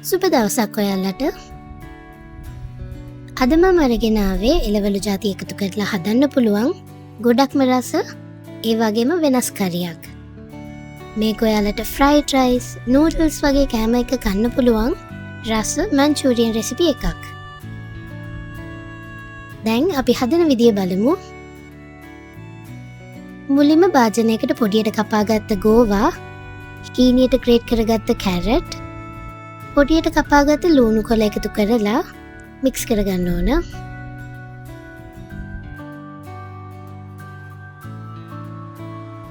සුබ දවසක් ඔයාලට. අද මම අරගෙන ආවේ එළවලු ಜಾති එකතු කරලා හදන්න පුළුවන් ගොඩක්ම රස ඒ වගේම වෙනස් කරියක්. මේක ඔයාලට ෆ්‍රයිඩ් රයිස්, නූඩල්ස් වගේ කෑම එක කන්න පුළුවන් රස මන්චූරියන් රෙසිපි එකක්. දැන් අපි හදන විදිය බලමු. මුලින්ම භාජනයකට පොඩියට කපාගත්ත ගෝවා, හීනියට ග්‍රේට් කරගත්ත කැරට්, පොඩියට කපාගත්ත ලූණු කොළ එකතු කරලා මික්ස් කරගන්න ඕන.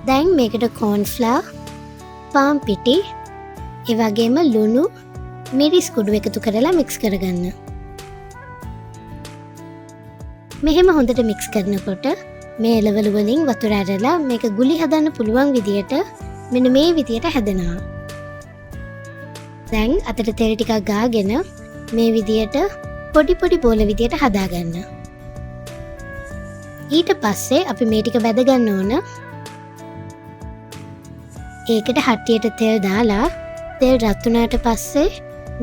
දැන් මේකට කෝන්ෆ්ලවර්, පාන් පිටි, ඒ වගේම ලුණු, මිරිස් කුඩු එකතු කරලා මික්ස් කරගන්න. මෙහෙම හොඳට මික්ස් කරනකොට මේ එළවලු වලින් වතුර ඇරලා මේක ගුලි හදන්න පුළුවන් විදියට මෙන්න මේ විදියට හැදෙනවා. දැන් අතට තෙල් ටිකක් ගාගෙන මේ විදියට පොඩි පොඩි බෝල විදියට හදාගන්න. ඊට පස්සේ අපි මේ ටික බැද ගන්න ඕන. ඒකට හට්ටියට තෙල් දාලා තෙල් රත් වුණාට පස්සේ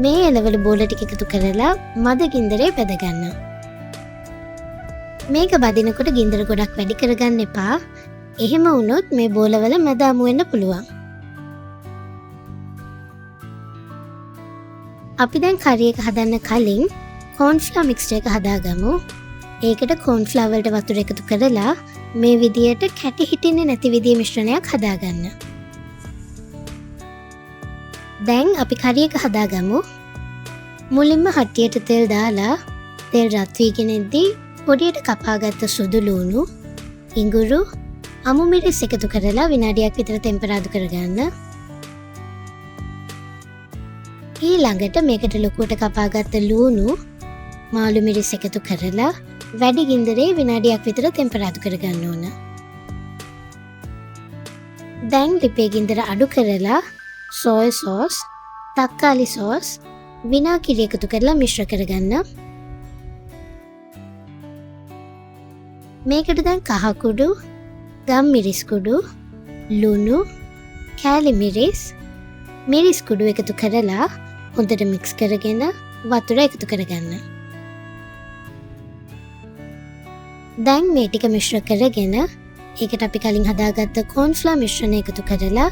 මේ එළවලු බෝල ටික එකතු කරලා මද ගින්දරේ බැද ගන්න. මේක බදිනකොට ගින්දර ගොඩක් වැඩි කරගන්න එපා. එහෙම වුණොත් මේ බෝලවල මද අමු වෙන්න පුළුවන්. අපි දැන් කරි එක හදන්න කලින් කෝන්ෆ්ලවර් මික්ස්චර් එක හදාගමු. ඒකට කෝන්ෆ්ලවර් වලට වතුර එකතු කරලා මේ විදියට කැටි හිටින්නේ නැති විදිහේ මිශ්‍රණයක් හදාගන්න. දැන් අපි කරි එක හදාගමු. මුලින්ම හට්ටියට තෙල් දාලා තෙල් රත් වීගෙන ඉද්දී පොඩියට කපාගත්ත සුදු ලූණු, ඉඟුරු, අමු මිරිස් එකතු කරලා විනාඩියක් විතර ටෙම්පරාදු කරගන්න. ඊළඟට මේකට ලොකුවට කපාගත්ත ලූණු, මාළු මිරිස් එකතු කරලා වැඩි ගින්දරේ විනාඩියක් විතර ටෙම්පරාදු කරගන්න ඕන. දැන් ලිපේ ගින්දර අඩු කරලා සෝය සෝස්, තක්කාලි සෝස්, විනාගිරි එකතු කරලා මිශ්‍ර කරගන්න. මේකට දැන් කහ කුඩු, ගම් මිරිස් කුඩු, ලුණු, කෑලි මිරිස්, මිරිස් කුඩු එකතු කරලා හොඳට මික්ස් කරගෙන වතුර එකතු කරගන්න. දැන් මේ ටික මිශ්‍ර කරගෙන ඒකට අපි කලින් හදාගත්ත කෝන්ෆ්ලවර් මිශ්‍රණය එකතු කරලා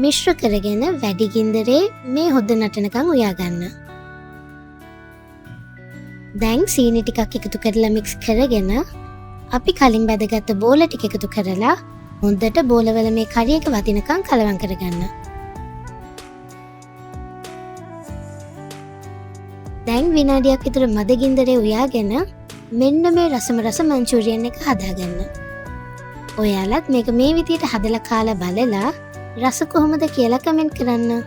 මිශ්‍ර කරගෙන වැඩි ගින්දරේ මේ හොද්ද නටනකම් උයා ගන්න. දැන් සීනි ටිකක් එකතු කරලා මික්ස් කරගෙන අපි කලින් බැදගත්ත බෝල ටික එකතු කරලා හොඳට බෝලවල මේ කරි එක වදිනකම් කලවම් කරගන්න. දැන් විනාඩියක් විතර මද ගින්දරේ උයාගෙන මෙන්න මේ රසම රස මන්චූරියන් එක හදාගන්න. ඔයාලත් මේක මේ විදියට හදලා කාලා බලලා රස කොහොමද කියලා කමෙන්ට් කරන්න.